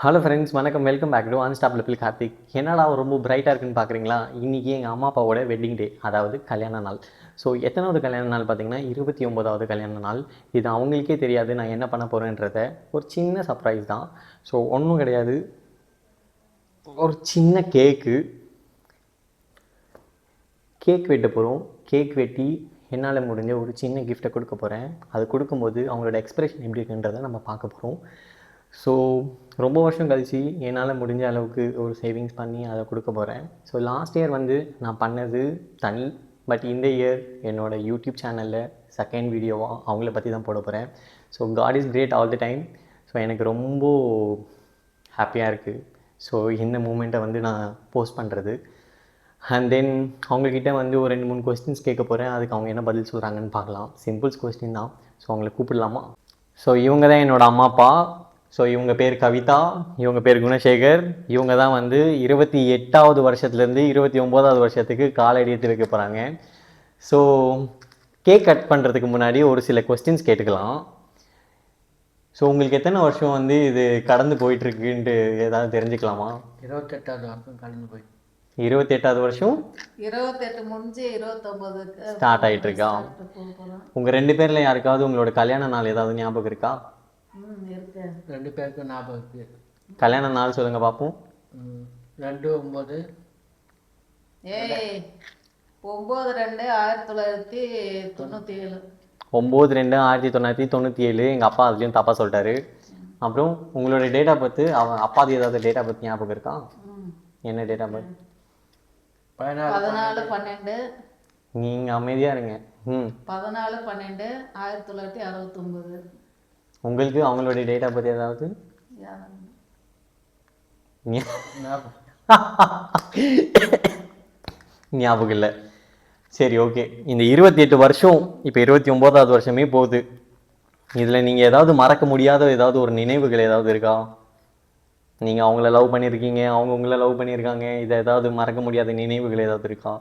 Hello friends, வணக்கம். Welcome back to unstoppable Karthik. என்னடா ரொம்ப பிரைட்டாக இருக்குன்னு பார்க்குறீங்களா? இன்றைக்கி எங்கள் அம்மா அப்பாவோட வெட்டிங் டே, அதாவது கல்யாண நாள். ஸோ எத்தனாவது கல்யாண நாள் பார்த்தீங்கன்னா 29வது கல்யாண நாள். இது அவங்களுக்கே தெரியாது நான் என்ன பண்ண போகிறேன்றத. ஒரு சின்ன சர்ப்ரைஸ் தான். ஸோ ஒன்றும் கிடையாது, ஒரு சின்ன கேக் வெட்ட போகிறோம். கேக் வெட்டி என்னால் முடிஞ்ச ஒரு சின்ன கிஃப்ட்டை கொடுக்க போகிறேன். அது கொடுக்கும்போது அவங்களோட எக்ஸ்பிரஷன் எப்படி இருக்குன்றதை நம்ம பார்க்க போகிறோம். ஸோ ரொம்ப வருஷம் கழிச்சு என்னால் முடிஞ்ச அளவுக்கு ஒரு சேவிங்ஸ் பண்ணி அதை கொடுக்க போகிறேன். ஸோ லாஸ்ட் இயர் வந்து நான் பண்ணது தனி. பட் இந்த இயர் என்னோடய யூடியூப் சேனலில் செகண்ட் வீடியோவாக அவங்கள பற்றி தான் போட போகிறேன். So God is great all the time. So எனக்கு ரொம்ப ஹாப்பியாக இருக்குது. ஸோ இந்த மூமெண்ட்டை வந்து நான் போஸ்ட் பண்ணுறது. அண்ட் தென் அவங்கக்கிட்ட வந்து ஒரு 2-3 கொஸ்டின்ஸ் கேட்க போகிறேன். அதுக்கு அவங்க என்ன பதில் சொல்கிறாங்கன்னு பார்க்கலாம். சிம்பிள்ஸ் கொஸ்டின் தான். ஸோ அவங்கள கூப்பிடலாமா? ஸோ இவங்க தான் என்னோடய அம்மா அப்பா. ஸோ இவங்க பேர் கவிதா, இவங்க பேர் குணசேகர். இவங்க தான் வந்து 28வது வருஷத்துலேருந்து 29வது வருஷத்துக்கு காலடி எடுத்து வைக்க போகிறாங்க. ஸோ கேக் கட் பண்ணுறதுக்கு முன்னாடி ஒரு சில கொஸ்டின்ஸ் கேட்டுக்கலாம். ஸோ உங்களுக்கு எத்தனை வருஷம் வந்து இது கடந்து போயிட்டுருக்குன்ட்டு ஏதாவது தெரிஞ்சுக்கலாமா? 28வது வருஷம் கடந்து போயிட்டு. 28வது வருஷம் 28 முடிஞ்சு 29 ஸ்டார்ட் ஆகிட்டுருக்கா? உங்கள் 2 பேரில் யாருக்காவது உங்களோட கல்யாண நாள் ஏதாவது ஞாபகம் இருக்கா? இருக்கு. 2 பேருக்கும் ஞாபகம் இருக்கு. கல்யாண நாள் சொல்லுங்கள் பார்ப்போம். 2/9. 9/2/1997. 9/2/1997. எங்கள் அப்பா அதுலேயும் தப்பாக சொல்லிட்டாரு. அப்புறம் உங்களோட டேட் ஆஃப் பர்த், அவன் அப்பாது ஏதாவது டேட் ஆஃப் பர்த் ஞாபகம் இருக்கா? என்ன டேட் ஆஃப் பர்த்? 14/12. நீங்கள் அமைதியாக இருங்க. 14/12/1969. உங்களுக்கு அவங்களுடைய டேட் ஆஃப் பர்த் ஏதாவது ஞாபகம் இல்லை? சரி, ஓகே. இந்த 28 வருஷம் இப்போ 29வது வருஷமே போகுது. இதில் நீங்கள் ஏதாவது மறக்க முடியாத ஏதாவது ஒரு நினைவுகள் ஏதாவது இருக்கா? நீங்கள் அவங்கள லவ் பண்ணியிருக்கீங்க, அவங்க உங்களை லவ் பண்ணியிருக்காங்க. இதை ஏதாவது மறக்க முடியாத நினைவுகள் ஏதாவது இருக்கா?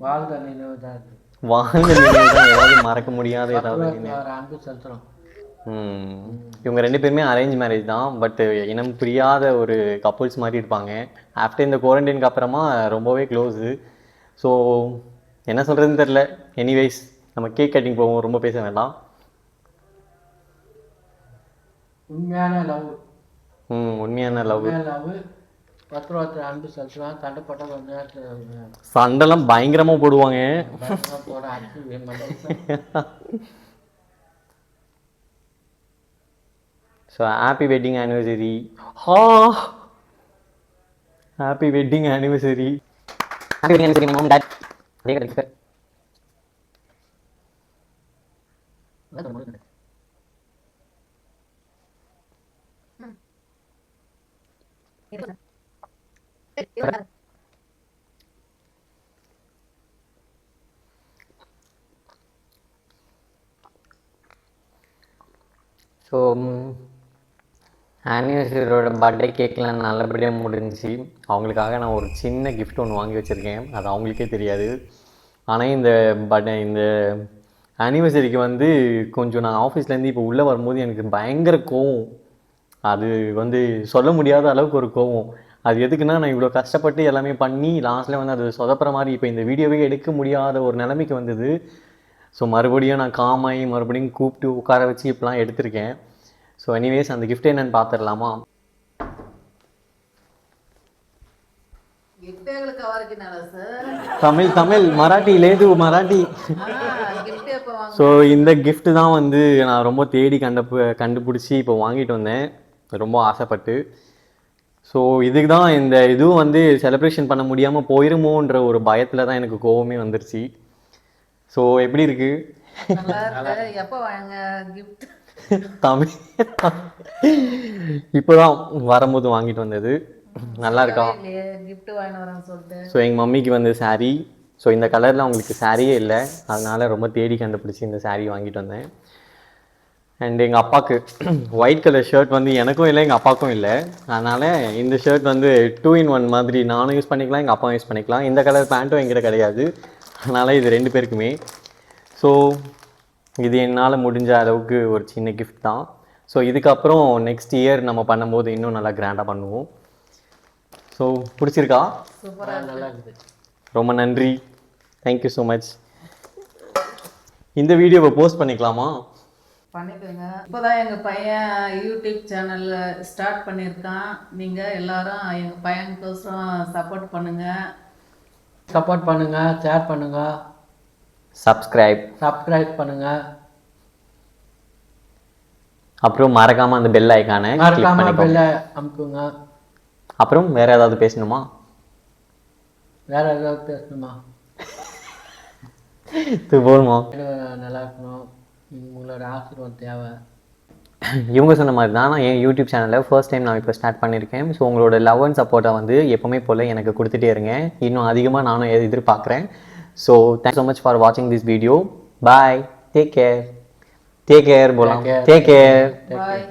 வாழ்ந்த நினைவு தான். வாழ்ந்த நினைவு தான். ஏதாவது மறக்க முடியாத ஏதாவது நினைவு? அன்பு செலுத்துறோம். இவங்க 2 பேருமே அரேஞ்ச் மேரேஜ் தான். பட் இனம் புரியாத ஒரு கப்புள்ஸ் மாதிரி இருப்பாங்க. ஆஃப்டர் இந்த குவாரண்டைனுக்கு அப்புறமா ரொம்பவே க்ளோஸு. ஸோ என்ன சொல்கிறதுன்னு தெரில. எனிவேஸ் நம்ம கேக் கட்டிங் போவோம், ரொம்ப பேச வேண்டாம். உண்மையான லவ். உண்மையான லவ். ஒருத்தர் அன்பு செலுத்தலாம். சண்டை போட்டால் கொஞ்ச நேரத்தில் சண்டைலாம் பயங்கரமாக போடுவாங்க. போட அடிச்சு. So happy wedding anniversary. Happy wedding anniversary. Happy wedding anniversary mom dad. அதே கரெக்ட் சார். ஸோ ஆனிவர்சரியோட பர்த்டே கேக்லாம் நல்லபடியாக முடிஞ்சிச்சு. அவங்களுக்காக நான் ஒரு சின்ன கிஃப்ட் ஒன்று வாங்கி வச்சுருக்கேன். அது அவங்களுக்கே தெரியாது. ஆனால் இந்த ஆனிவர்சரிக்கு வந்து கொஞ்சம் நான் ஆஃபீஸ்லேருந்து இப்போ உள்ளே வரும்போது எனக்கு பயங்கர கோவம். அது வந்து சொல்ல முடியாத அளவுக்கு ஒரு கோவம். அது எதுக்குன்னா, நான் இவ்வளோ கஷ்டப்பட்டு எல்லாமே பண்ணி லாஸ்ட்டில் வந்து அது சொதப்புற மாதிரி இப்போ இந்த வீடியோவே எடுக்க முடியாத ஒரு நிலைமைக்கு வந்தது. ஸோ மறுபடியும் நான் காமாயி மறுபடியும் கூப்பிட்டு உட்கார வச்சு இப்போலாம் எடுத்திருக்கேன். ஸோ எனிவேஸ் அந்த கிஃப்ட் என்னன்னு பார்த்துடலாமா? தமிழ் மராட்டி லேது மராட்டி. ஸோ இந்த கிஃப்ட் தான் வந்து நான் ரொம்ப தேடி கண்டுபிடிச்சி இப்போ வாங்கிட்டு வந்தேன், ரொம்ப ஆசைப்பட்டு. ஸோ இதுக்கு தான் இந்த இதுவும் வந்து செலிப்ரேஷன் பண்ண முடியாமல் போயிருமோன்ற ஒரு பயத்தில் தான் எனக்கு கோவமே வந்துருச்சு. ஸோ எப்படி இருக்கு? தமிழ் இப்போதான் வரும்போது வாங்கிட்டு வந்தது. நல்லா இருக்கா? ஸோ எங்கள் மம்மிக்கு வந்து சாரீ. ஸோ இந்த கலரில் அவங்களுக்கு சாரியே இல்லை, அதனால் ரொம்ப தேடி கண்டுபிடிச்சி இந்த சாரீ வாங்கிட்டு வந்தேன். அண்ட் எங்கள் அப்பாவுக்கு ஒயிட் கலர் ஷர்ட் வந்து எனக்கும் இல்லை, எங்கள் அப்பாவுக்கும் இல்லை. அதனால் இந்த ஷர்ட் வந்து 2-in-1 மாதிரி நானும் யூஸ் பண்ணிக்கலாம், எங்கள் அப்பாவும் யூஸ் பண்ணிக்கலாம். இந்த கலர் பேண்ட்டும் என்கிட்ட கிடையாது, அதனால் இது 2 பேருக்குமே. ஸோ இது என்னால் முடிஞ்ச அளவுக்கு ஒரு சின்ன கிஃப்ட் தான். ஸோ இதுக்கப்புறம் நெக்ஸ்ட் இயர் நம்ம பண்ணும்போது இன்னும் நல்லா கிராண்டாக பண்ணுவோம். ஸோ பிடிச்சிருக்கா? சூப்பராக நல்லா இருக்குது. ரொம்ப நன்றி, தேங்க்யூ ஸோ மச். இந்த வீடியோவை போஸ்ட் பண்ணிக்கலாமா? பண்ணிக்கோங்க. இப்போதான் எங்கள் பையன் யூடியூப் சேனல் ஸ்டார்ட் பண்ணியிருக்கான். நீங்கள் எல்லாரும் எங்கள் பையனுக்கோசரம் சப்போர்ட் பண்ணுங்கள். சப்போர்ட் பண்ணுங்கள், ஷேர் பண்ணுங்கள், சப்ஸ்கிரைப் பண்ணுங்கள். அப்புறம் மறக்காமல் அந்த பெல் ஐக்கானை கிளிக் மறக்காமல் பண்ணிக்கோங்க. பெல்ல அமுக்குங்க. அப்புறம் வேறு ஏதாவது பேசணுமா? வேறு ஏதாவது பேசணுமா? இது போதுமா? நல்லா இருக்கணும். உங்களோட ஆசீர்வாதம் தேவை. இவங்க சொன்ன மாதிரி தான் நான் என் யூடியூப் சேனலில் ஃபர்ஸ்ட் டைம் நான் இப்போ ஸ்டார்ட் பண்ணியிருக்கேன். ஸோ உங்களோட லவ் அண்ட் சப்போர்ட்டை வந்து எப்போவுமே போல் எனக்கு கொடுத்துட்டே இருங்க. இன்னும் அதிகமாக நானும் எதிர்பார்க்குறேன். So thanks so much for வாட்சிங் this video. Bye, take care போலாம். Take care. பாய்.